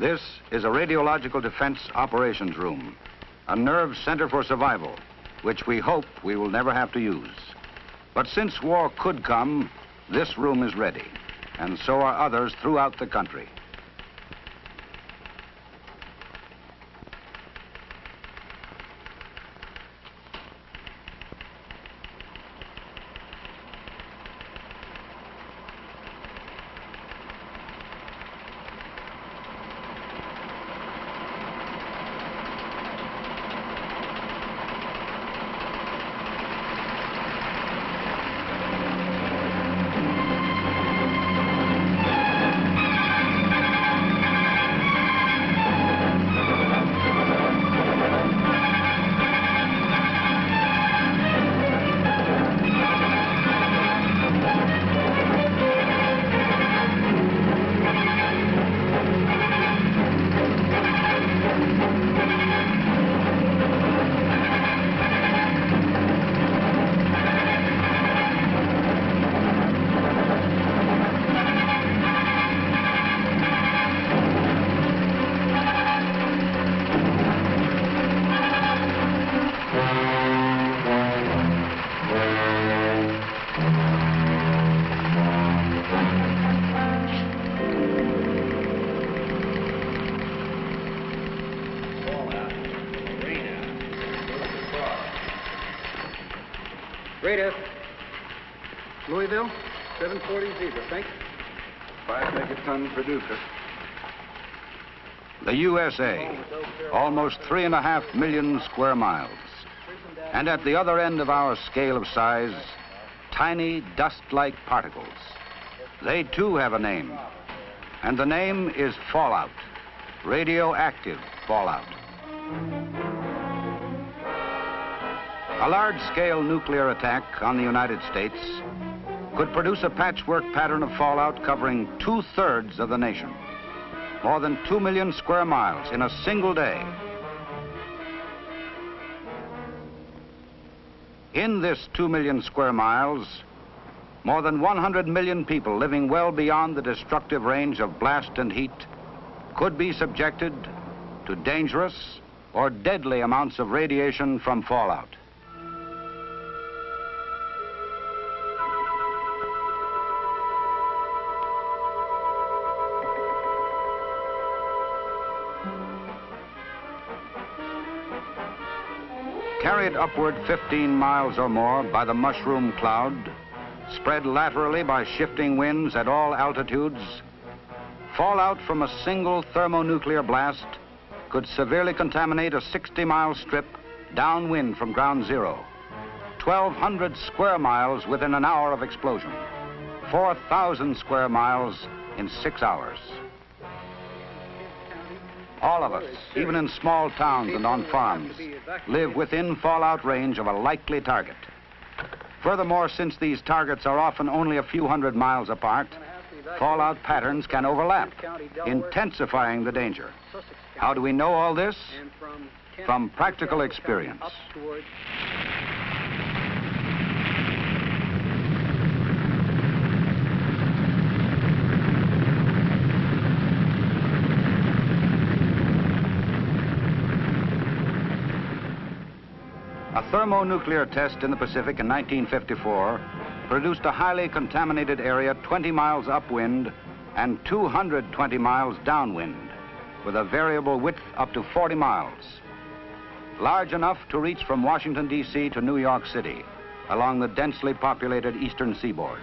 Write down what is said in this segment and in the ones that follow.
This is a radiological defense operations room, a nerve center for survival, which we hope we will never have to use. But since war could come, this room is ready, and so are others throughout the country. Radar. Louisville, 740 Zebra, thanks. 5 megaton producer. The USA, almost 3.5 million square miles. And at the other end of our scale of size, tiny dust-like particles. They too have a name, and the name is fallout, radioactive fallout. A large-scale nuclear attack on the United States could produce a patchwork pattern of fallout covering 2/3 of the nation, more than 2 million square miles in a single day. In this 2 million square miles, more than 100 million people living well beyond the destructive range of blast and heat could be subjected to dangerous or deadly amounts of radiation from fallout. Carried upward 15 miles or more by the mushroom cloud, spread laterally by shifting winds at all altitudes, fallout from a single thermonuclear blast could severely contaminate a 60-mile strip downwind from ground zero, 1,200 square miles within an hour of explosion, 4,000 square miles in 6 hours. All of us, even in small towns and on farms, live within fallout range of a likely target. Furthermore, since these targets are often only a few hundred miles apart, fallout patterns can overlap, intensifying the danger. How do we know all this? From practical experience. A thermonuclear test in the Pacific in 1954 produced a highly contaminated area 20 miles upwind and 220 miles downwind, with a variable width up to 40 miles, large enough to reach from Washington, D.C. to New York City, along the densely populated eastern seaboard.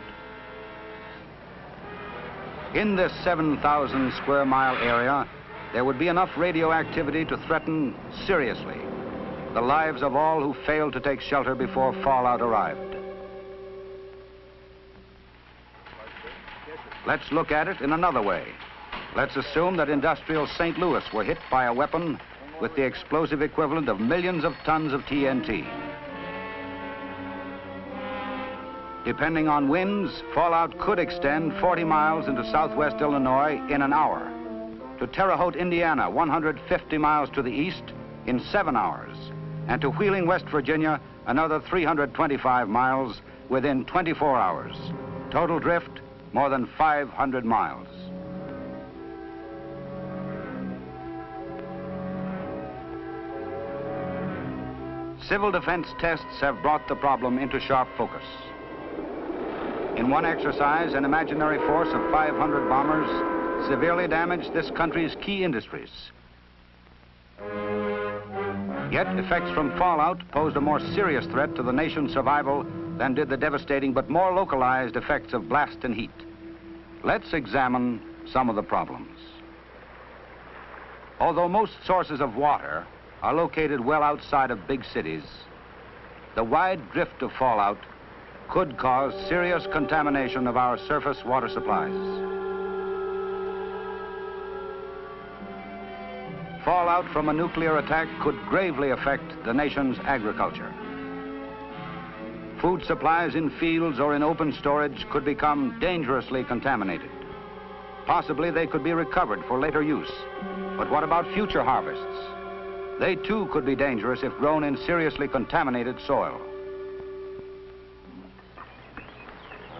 In this 7,000 square mile area, there would be enough radioactivity to threaten seriously the lives of all who failed to take shelter before fallout arrived. Let's look at it in another way. Let's assume that industrial St. Louis were hit by a weapon with the explosive equivalent of millions of tons of TNT. Depending on winds, fallout could extend 40 miles into southwest Illinois in an hour, to Terre Haute, Indiana, 150 miles to the east in 7 hours, and to Wheeling, West Virginia, another 325 miles within 24 hours. Total drift, more than 500 miles. Civil defense tests have brought the problem into sharp focus. In one exercise, an imaginary force of 500 bombers severely damaged this country's key industries. Yet effects from fallout posed a more serious threat to the nation's survival than did the devastating but more localized effects of blast and heat. Let's examine some of the problems. Although most sources of water are located well outside of big cities, the wide drift of fallout could cause serious contamination of our surface water supplies. Fallout from a nuclear attack could gravely affect the nation's agriculture. Food supplies in fields or in open storage could become dangerously contaminated. Possibly they could be recovered for later use. But what about future harvests? They too could be dangerous if grown in seriously contaminated soil.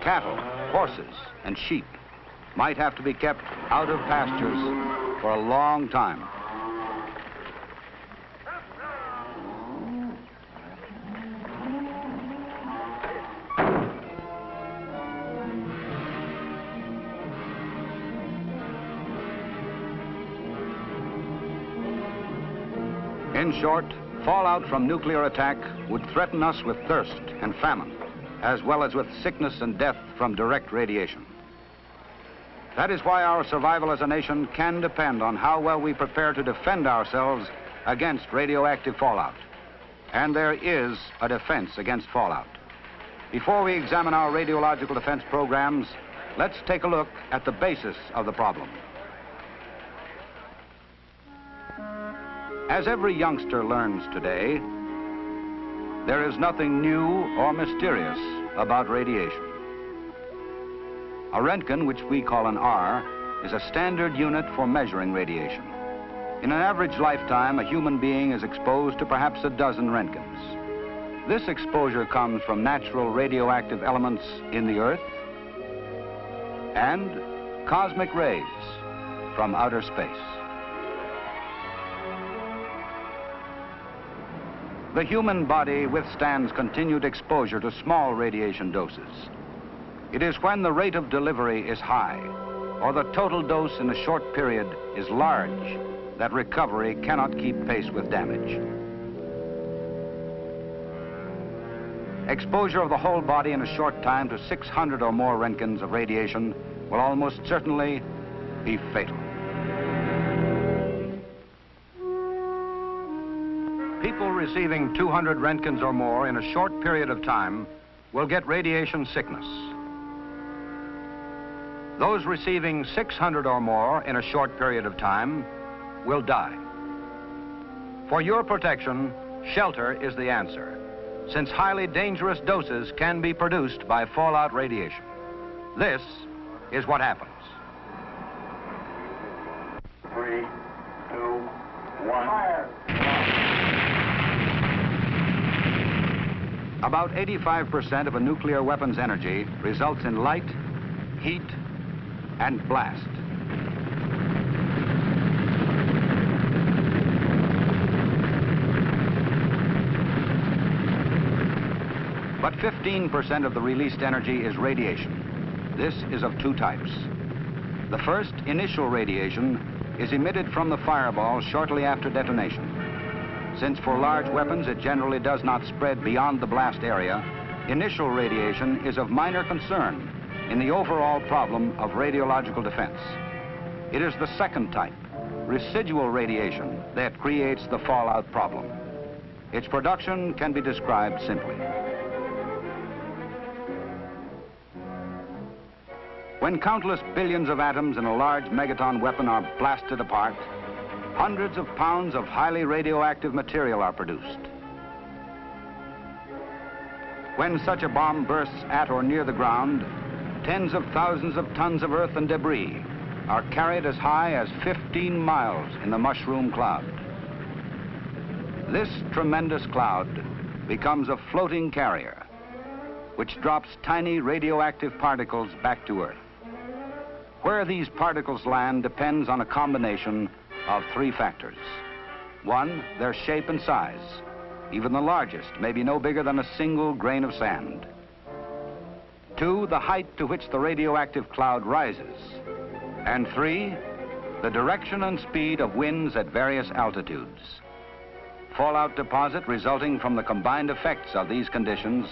Cattle, horses, and sheep might have to be kept out of pastures for a long time. In short, fallout from nuclear attack would threaten us with thirst and famine, as well as with sickness and death from direct radiation. That is why our survival as a nation can depend on how well we prepare to defend ourselves against radioactive fallout. And there is a defense against fallout. Before we examine our radiological defense programs, let's take a look at the basis of the problem. As every youngster learns today, there is nothing new or mysterious about radiation. A Roentgen, which we call an R, is a standard unit for measuring radiation. In an average lifetime, a human being is exposed to perhaps a dozen Roentgens. This exposure comes from natural radioactive elements in the earth and cosmic rays from outer space. The human body withstands continued exposure to small radiation doses. It is when the rate of delivery is high, or the total dose in a short period is large, that recovery cannot keep pace with damage. Exposure of the whole body in a short time to 600 or more Roentgens of radiation will almost certainly be fatal. People receiving 200 Roentgens or more in a short period of time will get radiation sickness. Those receiving 600 or more in a short period of time will die. For your protection, shelter is the answer, since highly dangerous doses can be produced by fallout radiation. This is what happens. 3, 2, 1. Fire! About 85% of a nuclear weapon's energy results in light, heat, and blast. But 15% of the released energy is radiation. This is of two types. The first, initial radiation, is emitted from the fireball shortly after detonation. Since for large weapons it generally does not spread beyond the blast area, initial radiation is of minor concern in the overall problem of radiological defense. It is the second type, residual radiation, that creates the fallout problem. Its production can be described simply. When countless billions of atoms in a large megaton weapon are blasted apart, hundreds of pounds of highly radioactive material are produced. When such a bomb bursts at or near the ground, tens of thousands of tons of earth and debris are carried as high as 15 miles in the mushroom cloud. This tremendous cloud becomes a floating carrier, which drops tiny radioactive particles back to Earth. Where these particles land depends on a combination of three factors. One, their shape and size. Even the largest may be no bigger than a single grain of sand. 2, the height to which the radioactive cloud rises. And 3, the direction and speed of winds at various altitudes. Fallout deposit resulting from the combined effects of these conditions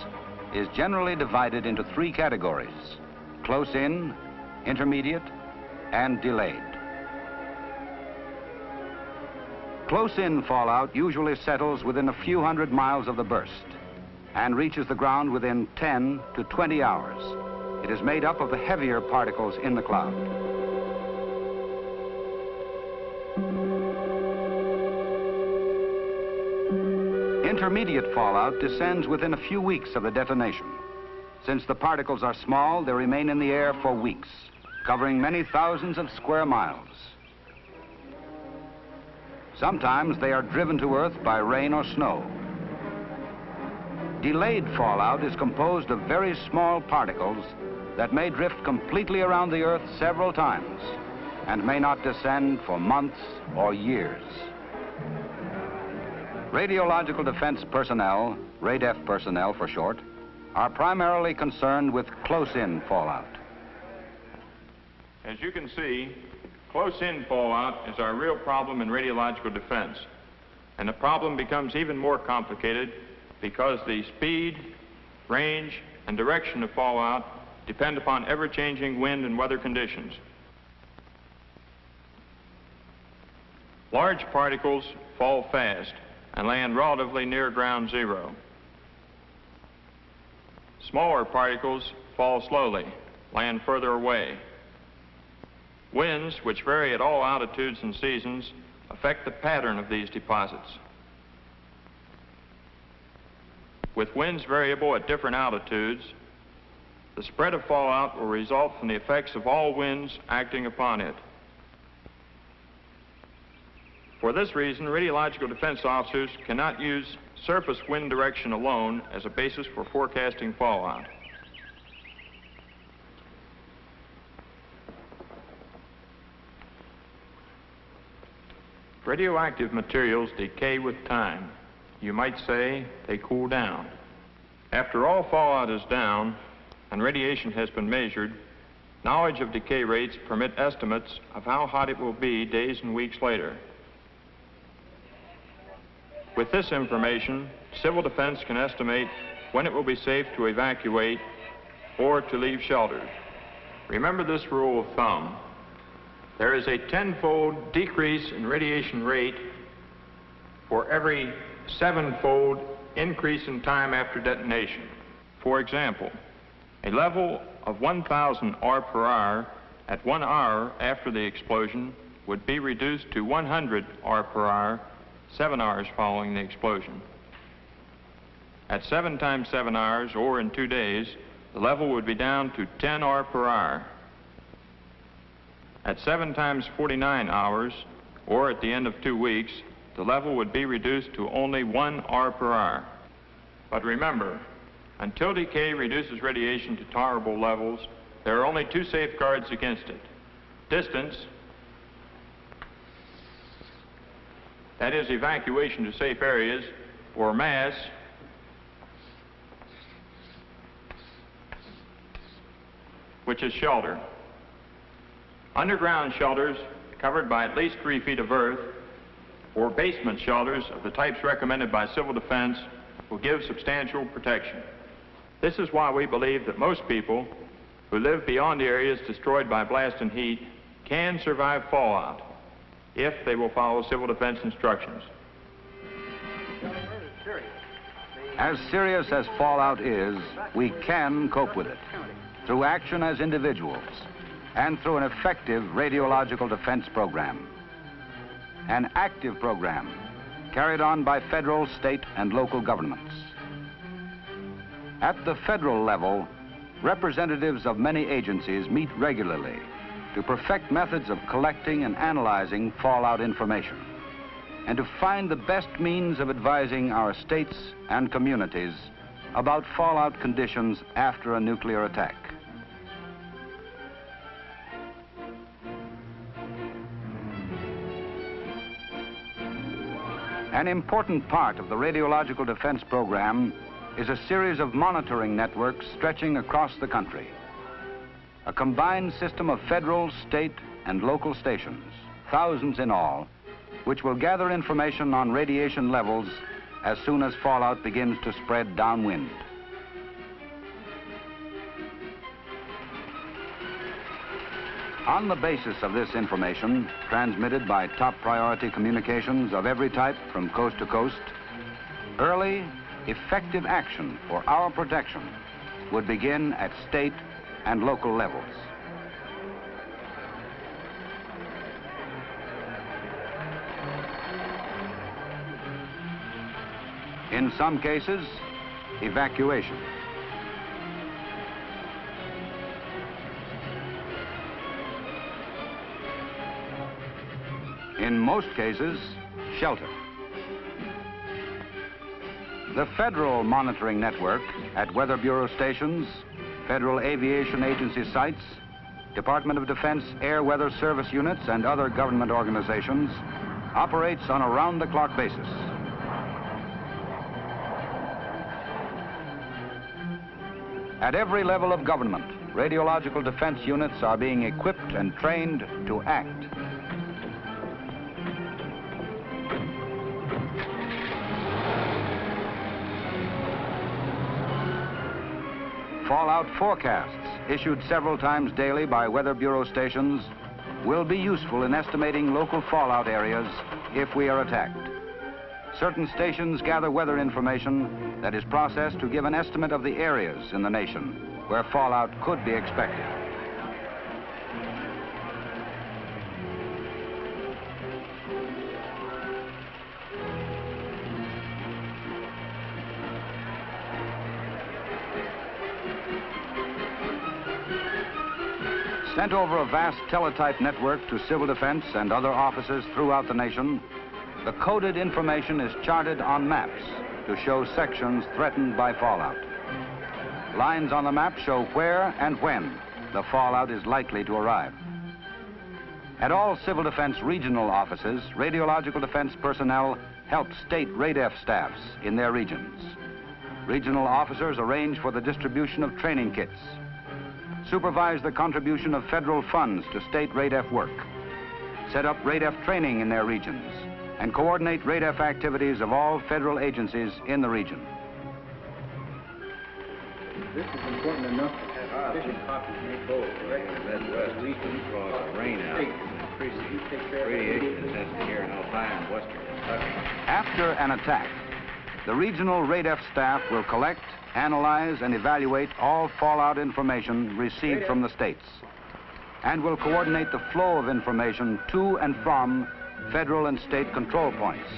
is generally divided into 3 categories: close in, intermediate, and delayed. Close-in fallout usually settles within a few hundred miles of the burst and reaches the ground within 10 to 20 hours. It is made up of the heavier particles in the cloud. Intermediate fallout descends within a few weeks of the detonation. Since the particles are small, they remain in the air for weeks, covering many thousands of square miles. Sometimes they are driven to Earth by rain or snow. Delayed fallout is composed of very small particles that may drift completely around the Earth several times and may not descend for months or years. Radiological defense personnel, RADEF personnel for short, are primarily concerned with close-in fallout. As you can see, close-in fallout is our real problem in radiological defense. And the problem becomes even more complicated because the speed, range, and direction of fallout depend upon ever-changing wind and weather conditions. Large particles fall fast and land relatively near ground zero. Smaller particles fall slowly, land further away. Winds, which vary at all altitudes and seasons, affect the pattern of these deposits. With winds variable at different altitudes, the spread of fallout will result from the effects of all winds acting upon it. For this reason, radiological defense officers cannot use surface wind direction alone as a basis for forecasting fallout. Radioactive materials decay with time. You might say they cool down. After all fallout is down and radiation has been measured, knowledge of decay rates permit estimates of how hot it will be days and weeks later. With this information, civil defense can estimate when it will be safe to evacuate or to leave shelter. Remember this rule of thumb. There is a 10-fold decrease in radiation rate for every 7-fold increase in time after detonation. For example, a level of 1,000 R per hour at 1 hour after the explosion would be reduced to 100 R per hour 7 hours following the explosion. At 7 times 7 hours, or in 2 days, the level would be down to 10 R per hour. At 7 times 49 hours, or at the end of 2 weeks, the level would be reduced to only 1 R per hour. But remember, until decay reduces radiation to tolerable levels, there are only 2 safeguards against it: distance, that is evacuation to safe areas, or mass, which is shelter. Underground shelters covered by at least 3 feet of earth, or basement shelters of the types recommended by civil defense, will give substantial protection. This is why we believe that most people who live beyond the areas destroyed by blast and heat can survive fallout if they will follow civil defense instructions. As serious as fallout is, we can cope with it through action as individuals and through an effective radiological defense program. An active program carried on by federal, state, and local governments. At the federal level, representatives of many agencies meet regularly to perfect methods of collecting and analyzing fallout information and to find the best means of advising our states and communities about fallout conditions after a nuclear attack. An important part of the radiological defense program is a series of monitoring networks stretching across the country. A combined system of federal, state, and local stations, thousands in all, which will gather information on radiation levels as soon as fallout begins to spread downwind. On the basis of this information, transmitted by top priority communications of every type from coast to coast, early, effective action for our protection would begin at state and local levels. In some cases, evacuation. In most cases, shelter. The federal monitoring network at Weather Bureau stations, Federal Aviation Agency sites, Department of Defense Air Weather Service units, and other government organizations operates on a round-the-clock basis. At every level of government, radiological defense units are being equipped and trained to act. Fallout forecasts, issued several times daily by Weather Bureau stations, will be useful in estimating local fallout areas if we are attacked. Certain stations gather weather information that is processed to give an estimate of the areas in the nation where fallout could be expected. Sent over a vast teletype network to civil defense and other offices throughout the nation, the coded information is charted on maps to show sections threatened by fallout. Lines on the map show where and when the fallout is likely to arrive. At all civil defense regional offices, radiological defense personnel help state RADEF staffs in their regions. Regional officers arrange for the distribution of training kits, supervise the contribution of federal funds to state RADEF work, set up RADEF training in their regions, and coordinate RADEF activities of all federal agencies in the region. This is important enough to have sufficient copies made both correct. Midwest eastern because of rain out increasing radiation is tested here in Alpine and western Kentucky. After an attack, the regional RADEF staff will collect, analyze, and evaluate all fallout information received from the states, and will coordinate the flow of information to and from federal and state control points.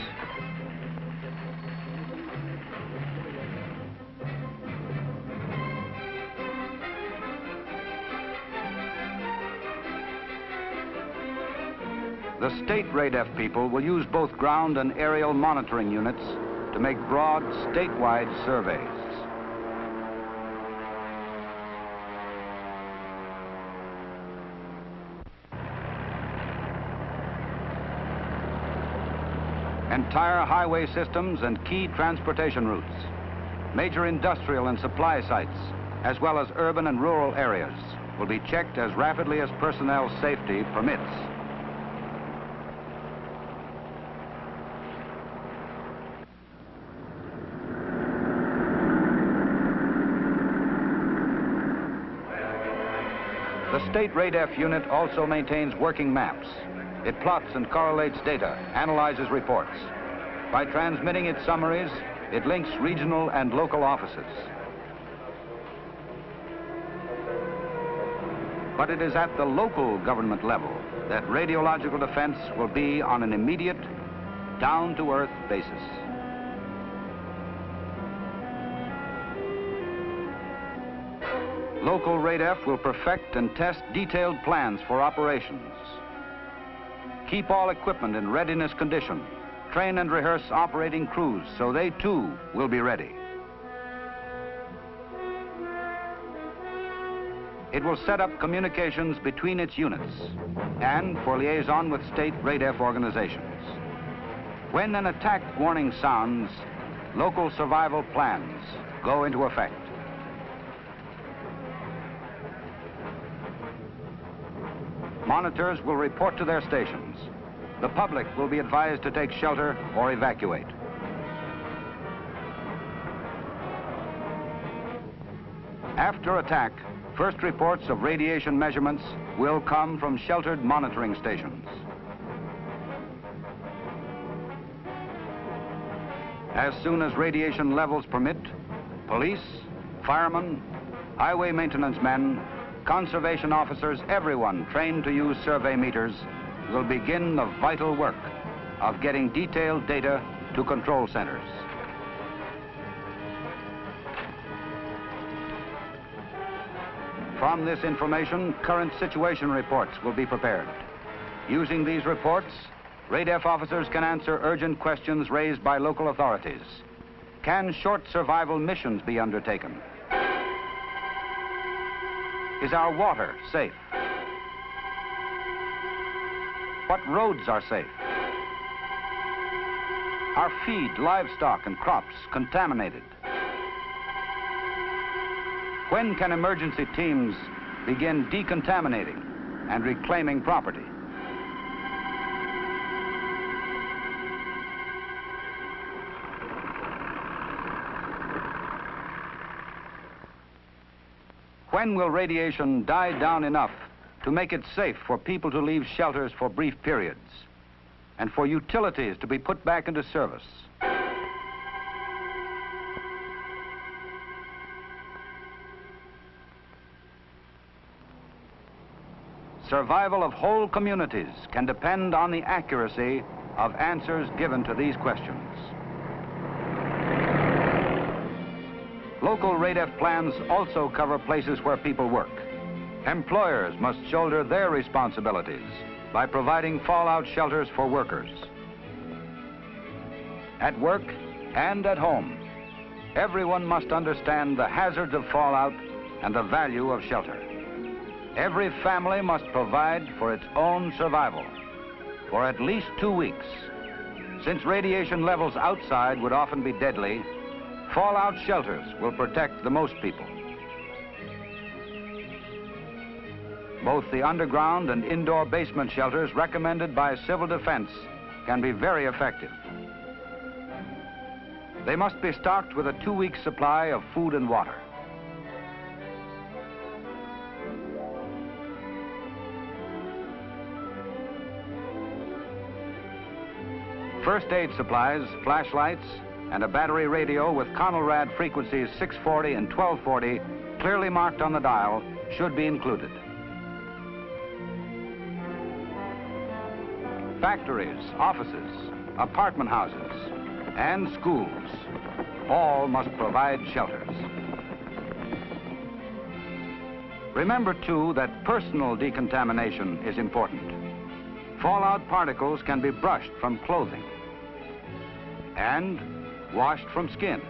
The state RADEF people will use both ground and aerial monitoring units to make broad statewide surveys. Entire highway systems and key transportation routes, major industrial and supply sites, as well as urban and rural areas, will be checked as rapidly as personnel safety permits. The state RADEF unit also maintains working maps. It plots and correlates data, analyzes reports. By transmitting its summaries, it links regional and local offices. But it is at the local government level that radiological defense will be on an immediate, down-to-earth basis. Local RADEF will perfect and test detailed plans for operations. Keep all equipment in readiness condition. Train and rehearse operating crews so they too will be ready. It will set up communications between its units and for liaison with state RADEF organizations. When an attack warning sounds, local survival plans go into effect. Monitors will report to their stations. The public will be advised to take shelter or evacuate. After attack, first reports of radiation measurements will come from sheltered monitoring stations. As soon as radiation levels permit, police, firemen, highway maintenance men, conservation officers, everyone trained to use survey meters will begin the vital work of getting detailed data to control centers. From this information, current situation reports will be prepared. Using these reports, RADEF officers can answer urgent questions raised by local authorities. Can short survival missions be undertaken? Is our water safe? What roads are safe? Are feed, livestock, and crops contaminated? When can emergency teams begin decontaminating and reclaiming property? When will radiation die down enough to make it safe for people to leave shelters for brief periods and for utilities to be put back into service? Survival of whole communities can depend on the accuracy of answers given to these questions. Local RADEF plans also cover places where people work. Employers must shoulder their responsibilities by providing fallout shelters for workers. At work and at home, everyone must understand the hazards of fallout and the value of shelter. Every family must provide for its own survival for at least 2 weeks. Since radiation levels outside would often be deadly, fallout shelters will protect the most people. Both the underground and indoor basement shelters recommended by Civil Defense can be very effective. They must be stocked with a 2-week supply of food and water. First aid supplies, flashlights, and a battery radio with Conelrad frequencies 640 and 1240 clearly marked on the dial should be included. Factories, offices, apartment houses, and schools all must provide shelters. Remember, too, that personal decontamination is important. Fallout particles can be brushed from clothing and washed from skin.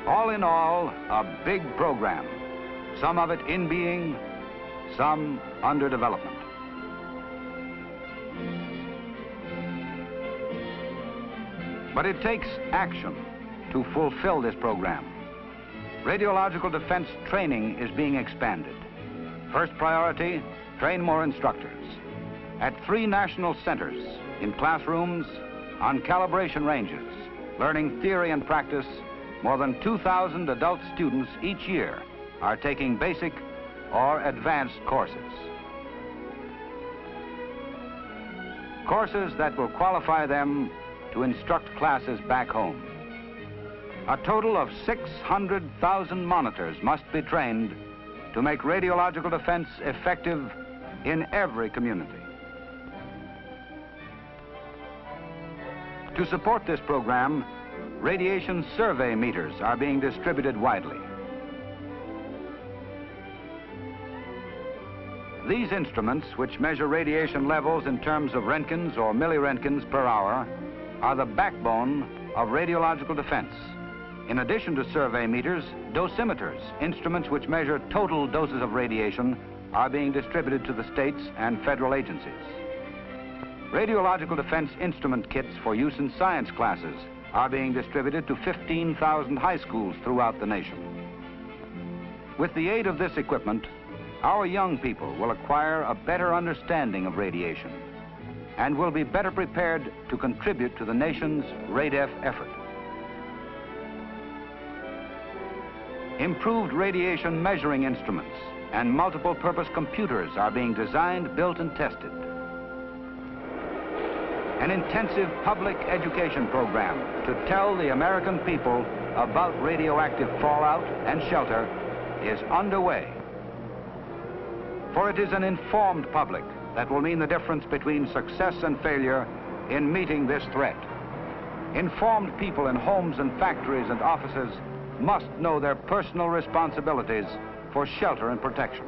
All in all, a big program. Some of it in being, some under development. But it takes action to fulfill this program. Radiological defense training is being expanded. First priority, train more instructors. At 3 national centers, in classrooms, on calibration ranges, learning theory and practice, more than 2,000 adult students each year are taking basic or advanced courses. Courses that will qualify them to instruct classes back home. A total of 600,000 monitors must be trained to make radiological defense effective in every community. To support this program, radiation survey meters are being distributed widely. These instruments, which measure radiation levels in terms of Roentgens or milliroentgens per hour, are the backbone of radiological defense. In addition to survey meters, dosimeters, instruments which measure total doses of radiation, are being distributed to the states and federal agencies. Radiological defense instrument kits for use in science classes are being distributed to 15,000 high schools throughout the nation. With the aid of this equipment, our young people will acquire a better understanding of radiation and will be better prepared to contribute to the nation's RADEF effort. Improved radiation measuring instruments and multiple-purpose computers are being designed, built, and tested. An intensive public education program to tell the American people about radioactive fallout and shelter is underway. For it is an informed public that will mean the difference between success and failure in meeting this threat. Informed people in homes and factories and offices must know their personal responsibilities for shelter and protection.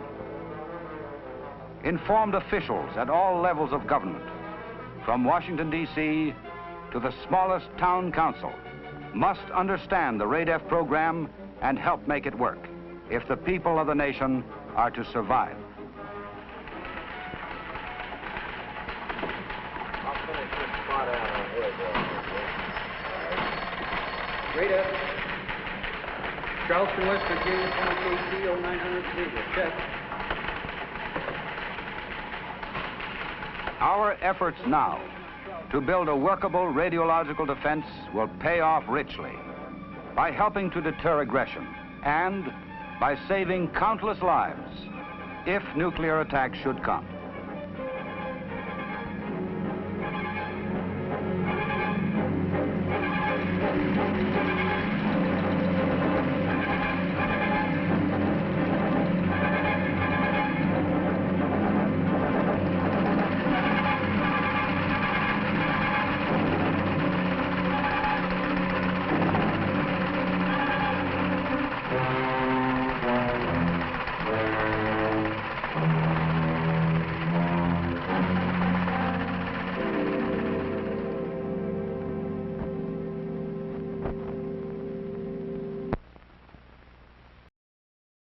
Informed officials at all levels of government, from Washington, D.C. to the smallest town council, must understand the RADEF program and help make it work if the people of the nation are to survive. RADEF, Charleston, West Virginia, 20KC 0900 check. Our efforts now to build a workable radiological defense will pay off richly by helping to deter aggression and by saving countless lives if nuclear attack should come.